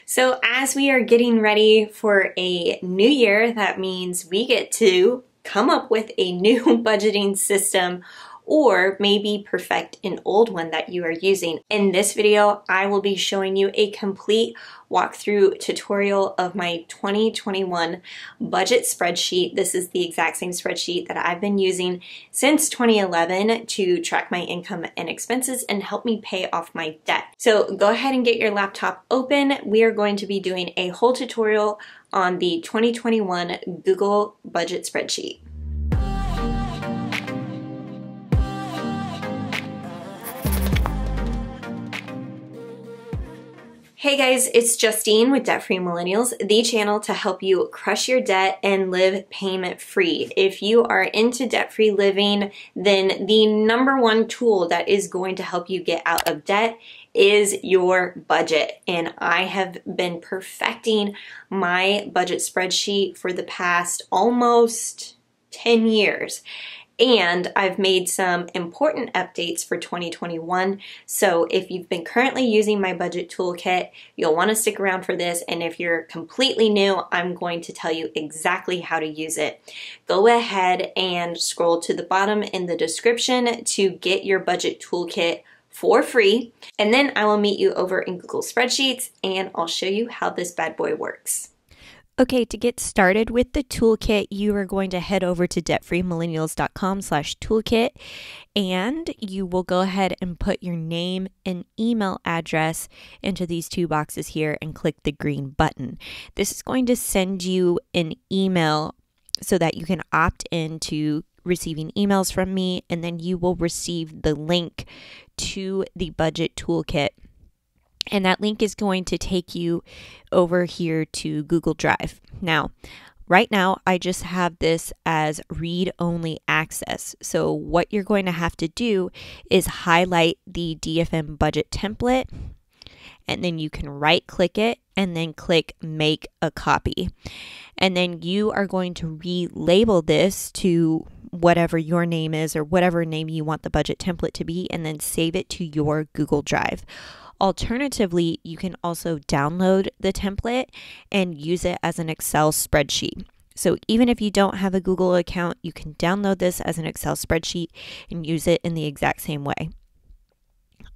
So as we are getting ready for a new year, that means we get to come up with a new budgeting system or maybe perfect an old one that you are using. In this video, I will be showing you a complete walkthrough tutorial of my 2021 budget spreadsheet. This is the exact same spreadsheet that I've been using since 2011 to track my income and expenses and help me pay off my debt. So go ahead and get your laptop open. We are going to be doing a whole tutorial on the 2021 Google budget spreadsheet. Hey guys, it's Justine with Debt Free Millennials, the channel to help you crush your debt and live payment free. If you are into debt free living, then the number one tool that is going to help you get out of debt is your budget. And I have been perfecting my budget spreadsheet for the past almost 10 years. And I've made some important updates for 2021. So if you've been currently using my budget toolkit, you'll want to stick around for this. And if you're completely new, I'm going to tell you exactly how to use it. Go ahead and scroll to the bottom in the description to get your budget toolkit for free. And then I will meet you over in Google Spreadsheets and I'll show you how this bad boy works. Okay, to get started with the toolkit, you are going to head over to debtfreemillennials.com/toolkit, and you will go ahead and put your name and email address into these two boxes here and click the green button. This is going to send you an email so that you can opt into receiving emails from me, and then you will receive the link to the budget toolkit. And that link is going to take you over here to Google Drive. Now, right now, I just have this as read-only access. So what you're going to have to do is highlight the DFM budget template, and then you can right-click it and then click Make a Copy. And then you are going to relabel this to whatever your name is or whatever name you want the budget template to be, and then save it to your Google Drive. Alternatively, you can also download the template and use it as an Excel spreadsheet. So even if you don't have a Google account, you can download this as an Excel spreadsheet and use it in the exact same way.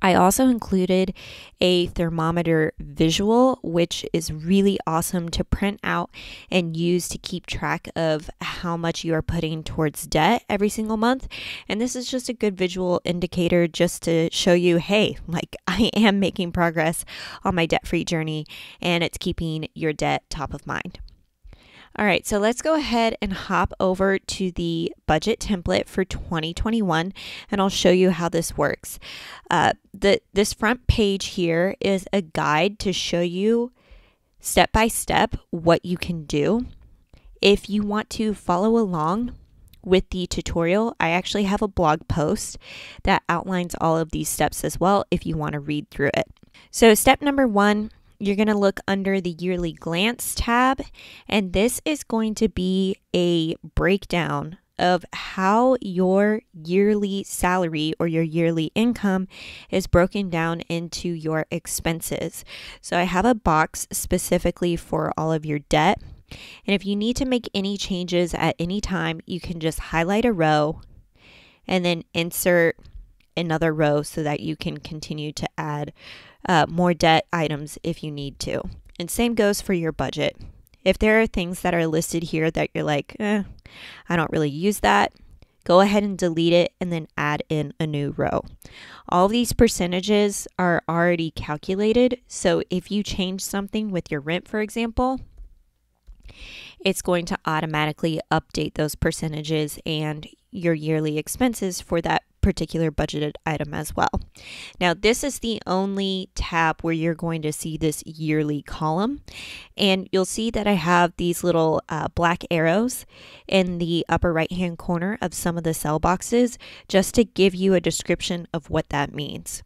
I also included a thermometer visual, which is really awesome to print out and use to keep track of how much you are putting towards debt every single month. And this is just a good visual indicator just to show you, hey, like I am making progress on my debt-free journey and it's keeping your debt top of mind. All right, so let's go ahead and hop over to the budget template for 2021, and I'll show you how this works. This front page here is a guide to show you step by step what you can do. If you want to follow along with the tutorial, I actually have a blog post that outlines all of these steps as well if you want to read through it. So step number one, you're going to look under the yearly glance tab, and this is going to be a breakdown of how your yearly salary or your yearly income is broken down into your expenses. So I have a box specifically for all of your debt, and if you need to make any changes at any time, you can just highlight a row and then insert another row so that you can continue to add more debt items if you need to. And same goes for your budget. If there are things that are listed here that you're like, I don't really use that, go ahead and delete it and then add in a new row. All these percentages are already calculated. So if you change something with your rent, for example, it's going to automatically update those percentages and your yearly expenses for that particular budgeted item as well. Now, this is the only tab where you're going to see this yearly column, and you'll see that I have these little black arrows in the upper right hand corner of some of the cell boxes just to give you a description of what that means.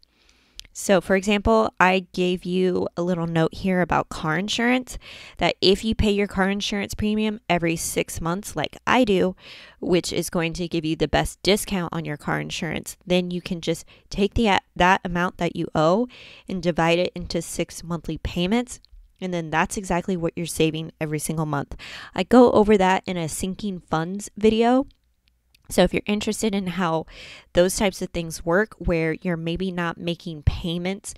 So for example, I gave you a little note here about car insurance, that if you pay your car insurance premium every 6 months like I do, which is going to give you the best discount on your car insurance, then you can just take that amount that you owe and divide it into 6 monthly payments. And then that's exactly what you're saving every single month. I go over that in a sinking funds video. So if you're interested in how those types of things work, where you're maybe not making payments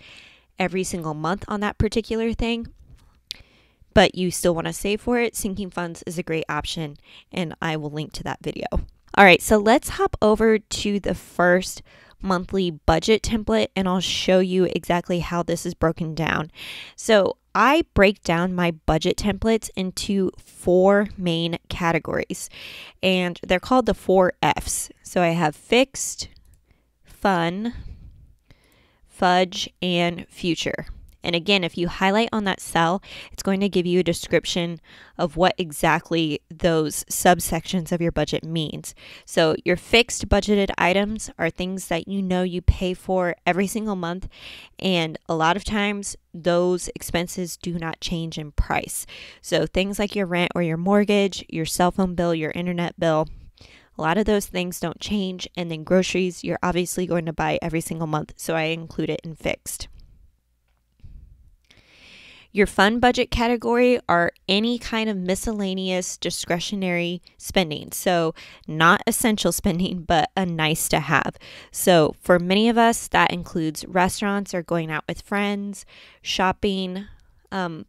every single month on that particular thing, but you still want to save for it, sinking funds is a great option, and I will link to that video. All right, so let's hop over to the first monthly budget template, and I'll show you exactly how this is broken down. So I break down my budget templates into 4 main categories, and they're called the 4 Fs. So I have fixed, fun, fudge, and future. And again, if you highlight on that cell, it's going to give you a description of what exactly those subsections of your budget means. So your fixed budgeted items are things that you know you pay for every single month. And a lot of times those expenses do not change in price. So things like your rent or your mortgage, your cell phone bill, your internet bill, a lot of those things don't change. And then groceries, you're obviously going to buy every single month. So I include it in fixed. Your fun budget category are any kind of miscellaneous discretionary spending. So not essential spending, but a nice to have. So for many of us, that includes restaurants or going out with friends, shopping.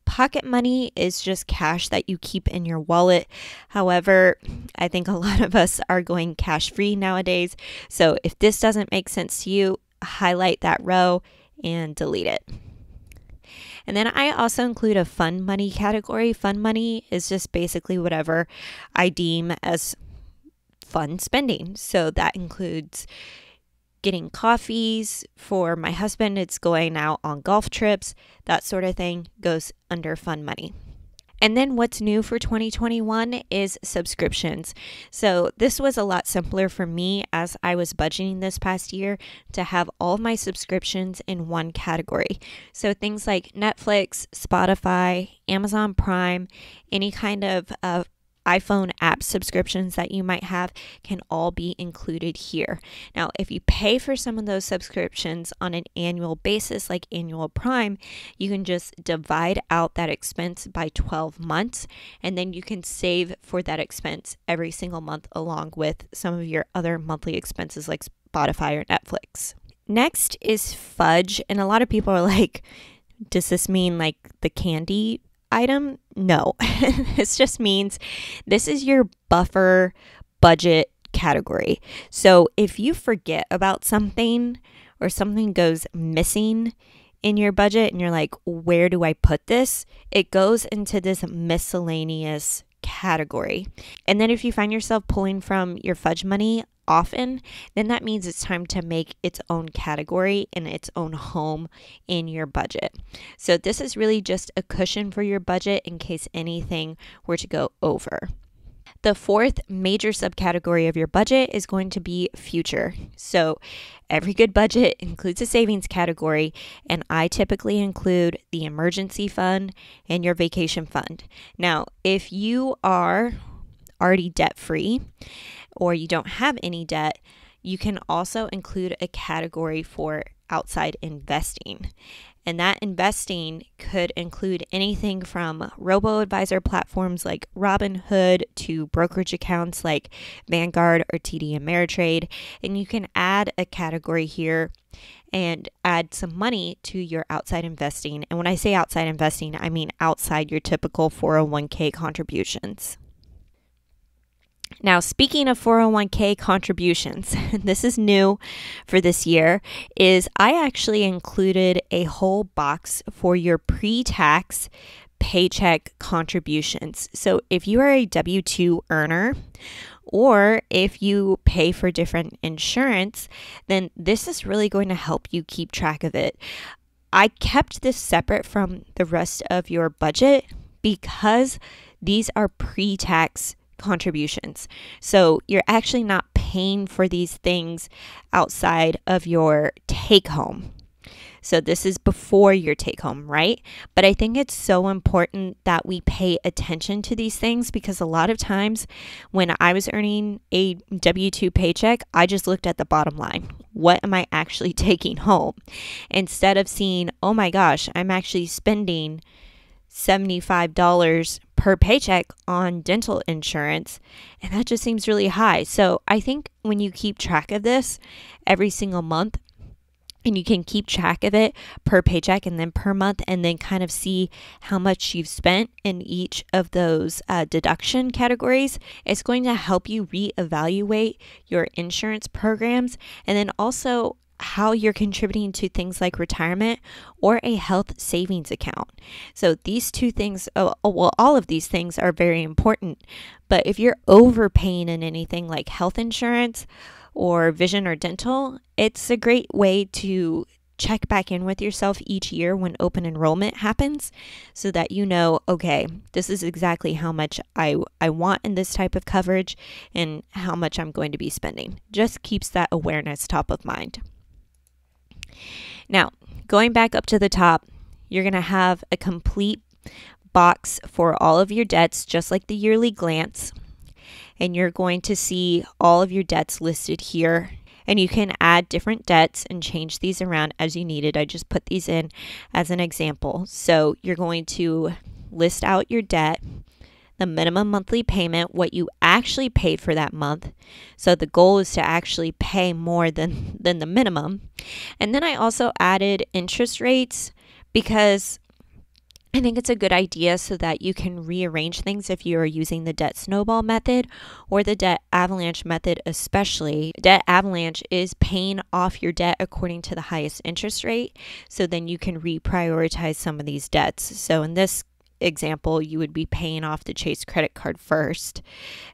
Pocket money is just cash that you keep in your wallet. However, I think a lot of us are going cash free nowadays. So if this doesn't make sense to you, highlight that row and delete it. And then I also include a fun money category. Fun money is just basically whatever I deem as fun spending. So that includes getting coffees. For my husband, it's going out on golf trips. That sort of thing goes under fun money. And then what's new for 2021 is subscriptions. So this was a lot simpler for me as I was budgeting this past year to have all of my subscriptions in one category. So things like Netflix, Spotify, Amazon Prime, any kind of iPhone app subscriptions that you might have can all be included here. Now, if you pay for some of those subscriptions on an annual basis, like annual Prime, you can just divide out that expense by 12 months, and then you can save for that expense every single month along with some of your other monthly expenses like Spotify or Netflix. Next is fudge, and a lot of people are like, does this mean like the candy item? No, this just means this is your buffer budget category. So if you forget about something or something goes missing in your budget and you're like, where do I put this? It goes into this miscellaneous category. And then if you find yourself pulling from your fudge money often, then that means it's time to make its own category and its own home in your budget. So this is really just a cushion for your budget in case anything were to go over. The fourth major subcategory of your budget is going to be future. So every good budget includes a savings category, and I typically include the emergency fund and your vacation fund. Now, if you are already debt-free or you don't have any debt, you can also include a category for outside investing. And that investing could include anything from robo-advisor platforms like Robinhood to brokerage accounts like Vanguard or TD Ameritrade. And you can add a category here and add some money to your outside investing. And when I say outside investing, I mean outside your typical 401k contributions. Now, speaking of 401k contributions, this is new for this year, is I actually included a whole box for your pre-tax paycheck contributions. So if you are a W-2 earner, or if you pay for different insurance, then this is really going to help you keep track of it. I kept this separate from the rest of your budget because these are pre-tax contributions. So you're actually not paying for these things outside of your take home. So this is before your take home, right? But I think it's so important that we pay attention to these things because a lot of times when I was earning a W-2 paycheck, I just looked at the bottom line. What am I actually taking home? Instead of seeing, oh my gosh, I'm actually spending $75 per paycheck on dental insurance, and that just seems really high. So I think when you keep track of this every single month, and you can keep track of it per paycheck and then per month, and then kind of see how much you've spent in each of those deduction categories, it's going to help you reevaluate your insurance programs, and then also how you're contributing to things like retirement or a health savings account. So these two things, all of these things are very important. But if you're overpaying in anything like health insurance or vision or dental, it's a great way to check back in with yourself each year when open enrollment happens, so that you know, okay, this is exactly how much I want in this type of coverage and how much I'm going to be spending. Just keeps that awareness top of mind. Now, going back up to the top, you're going to have a complete box for all of your debts, just like the yearly glance. And you're going to see all of your debts listed here. And you can add different debts and change these around as you need it. I just put these in as an example. So you're going to list out your debt, the minimum monthly payment, what you actually paid for that month. So the goal is to actually pay more than the minimum. And then I also added interest rates because I think it's a good idea so that you can rearrange things if you are using the debt snowball method or the debt avalanche method especially. Debt avalanche is paying off your debt according to the highest interest rate, so then you can reprioritize some of these debts. So in this example, you would be paying off the Chase credit card first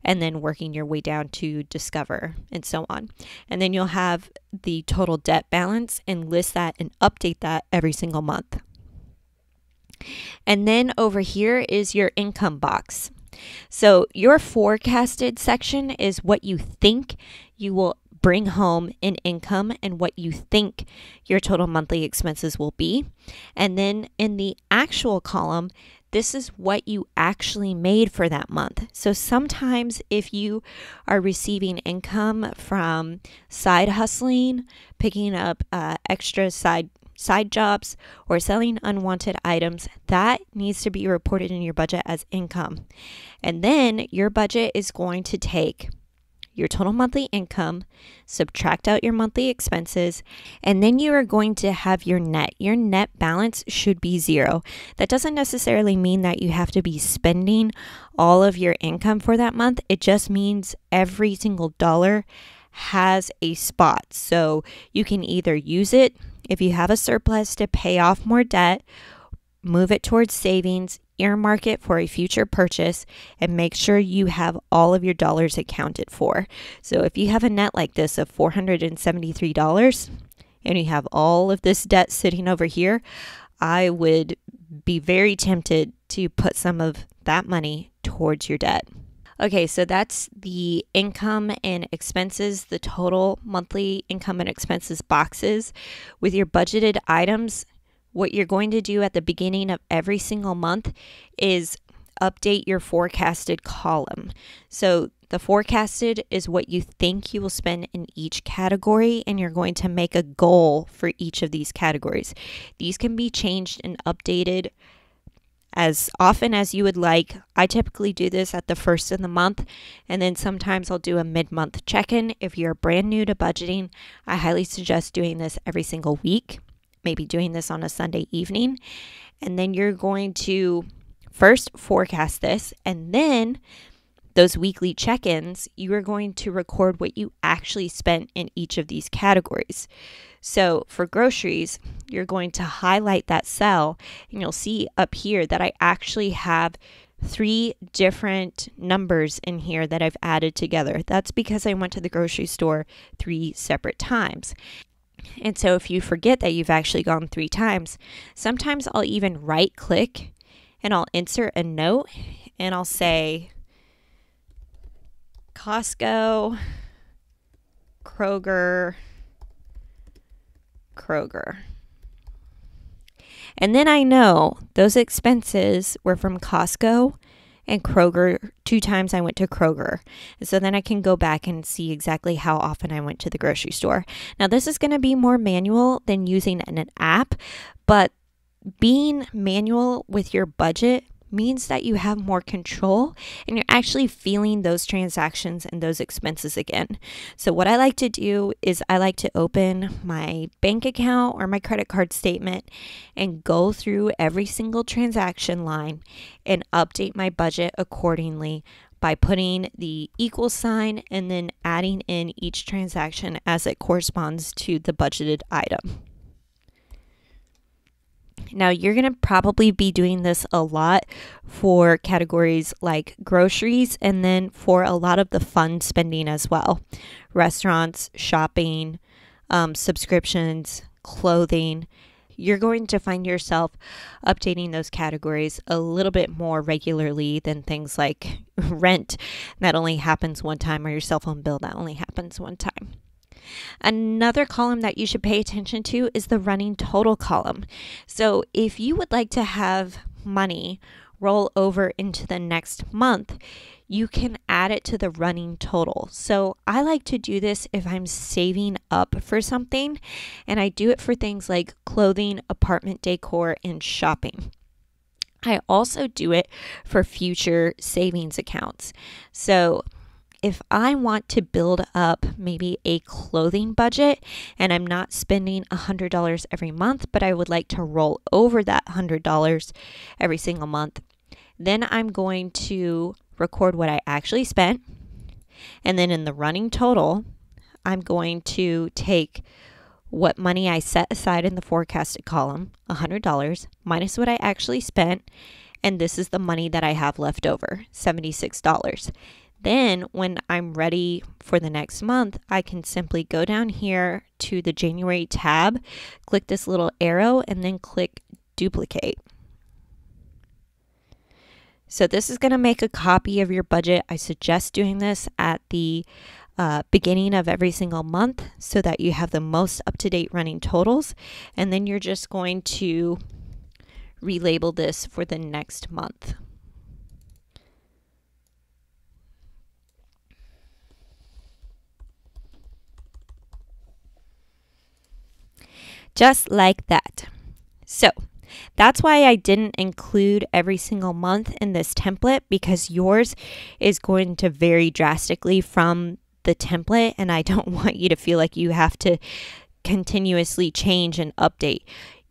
and then working your way down to Discover and so on. And then you'll have the total debt balance and list that and update that every single month. And then over here is your income box. So your forecasted section is what you think you will bring home in income and what you think your total monthly expenses will be. And then in the actual column, this is what you actually made for that month. So sometimes if you are receiving income from side hustling, picking up extra side jobs, or selling unwanted items, that needs to be reported in your budget as income. And then your budget is going to take your total monthly income, subtract out your monthly expenses, and then you are going to have your net. Your net balance should be zero. That doesn't necessarily mean that you have to be spending all of your income for that month. It just means every single dollar has a spot. So you can either use it if you have a surplus to pay off more debt, move it towards savings, earmark it for a future purchase, and make sure you have all of your dollars accounted for. So if you have a net like this of $473 and you have all of this debt sitting over here, I would be very tempted to put some of that money towards your debt. Okay, so that's the income and expenses, the total monthly income and expenses boxes. With your budgeted items, what you're going to do at the beginning of every single month is update your forecasted column. So the forecasted is what you think you will spend in each category, and you're going to make a goal for each of these categories. These can be changed and updated as often as you would like. I typically do this at the first of the month, and then sometimes I'll do a mid-month check-in. If you're brand new to budgeting, I highly suggest doing this every single week, maybe doing this on a Sunday evening. And then you're going to first forecast this, and then those weekly check-ins, you are going to record what you actually spent in each of these categories. So for groceries, you're going to highlight that cell, and you'll see up here that I actually have 3 different numbers in here that I've added together. That's because I went to the grocery store 3 separate times. And so if you forget that you've actually gone 3 times, sometimes I'll even right click and I'll insert a note and I'll say Costco, Kroger. And then I know those expenses were from Costco and Kroger. 2 times I went to Kroger. And so then I can go back and see exactly how often I went to the grocery store. Now this is going to be more manual than using an app, but being manual with your budget means that you have more control and you're actually feeling those transactions and those expenses again. So what I like to do is I like to open my bank account or my credit card statement and go through every single transaction line and update my budget accordingly by putting the equal sign and then adding in each transaction as it corresponds to the budgeted item. Now, you're going to probably be doing this a lot for categories like groceries and then for a lot of the fun spending as well. Restaurants, shopping, subscriptions, clothing. You're going to find yourself updating those categories a little bit more regularly than things like rent that only happens one time or your cell phone bill that only happens one time. Another column that you should pay attention to is the running total column. So if you would like to have money roll over into the next month, you can add it to the running total. So I like to do this if I'm saving up for something, and I do it for things like clothing, apartment decor, and shopping. I also do it for future savings accounts. So if I want to build up maybe a clothing budget and I'm not spending $100 every month, but I would like to roll over that $100 every single month, then I'm going to record what I actually spent. And then in the running total, I'm going to take what money I set aside in the forecasted column, $100, minus what I actually spent. And this is the money that I have left over, $76. Then when I'm ready for the next month, I can simply go down here to the January tab, click this little arrow, and then click duplicate. So this is going to make a copy of your budget. I suggest doing this at the beginning of every single month so that you have the most up-to-date running totals. And then you're just going to relabel this for the next month. Just like that. So that's why I didn't include every single month in this template, because yours is going to vary drastically from the template, and I don't want you to feel like you have to continuously change and update.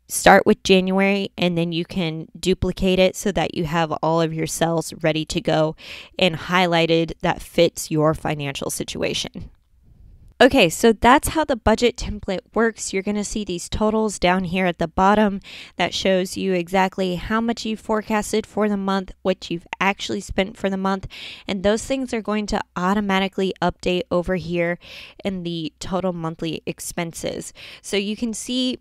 Start with January and then you can duplicate it so that you have all of your cells ready to go and highlighted that fits your financial situation. Okay, so that's how the budget template works. You're going to see these totals down here at the bottom that shows you exactly how much you've forecasted for the month, what you've actually spent for the month, and those things are going to automatically update over here in the total monthly expenses. So you can see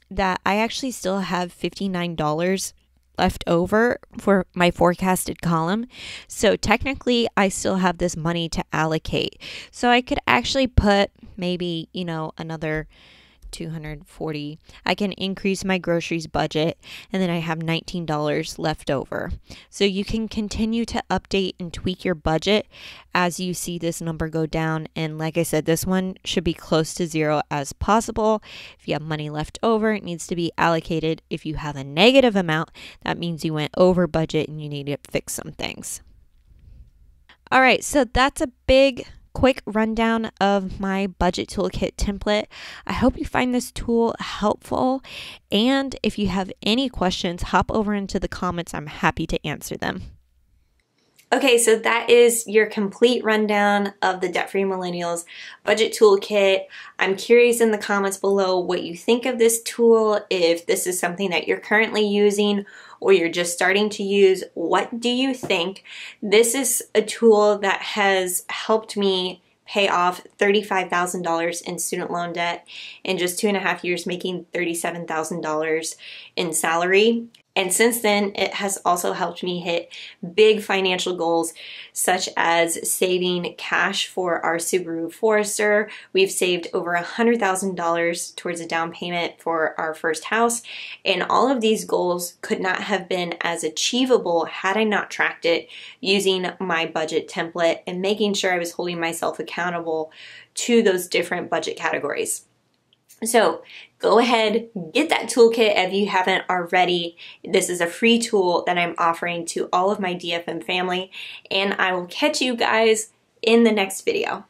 that I actually still have $59 left over for my forecasted column. So technically I still have this money to allocate. So I could actually put maybe, another $240. I can increase my groceries budget and then I have $19 left over. So you can continue to update and tweak your budget as you see this number go down. And like I said, this one should be close to zero as possible. If you have money left over, it needs to be allocated. If you have a negative amount, that means you went over budget and you need to fix some things. All right, so that's a quick rundown of my budget toolkit template. I hope you find this tool helpful, and if you have any questions, hop over into the comments. I'm happy to answer them. Okay, so that is your complete rundown of the Debt Free Millennials budget toolkit. I'm curious in the comments below what you think of this tool, if this is something that you're currently using or you're just starting to use. What do you think? This is a tool that has helped me pay off $35,000 in student loan debt in just 2.5 years, making $37,000 in salary. And since then, it has also helped me hit big financial goals, such as saving cash for our Subaru Forester. We've saved over $100,000 towards a down payment for our first house. And all of these goals could not have been as achievable had I not tracked it using my budget template and making sure I was holding myself accountable to those different budget categories. So go ahead, get that toolkit if you haven't already. This is a free tool that I'm offering to all of my DFM family, and I will catch you guys in the next video.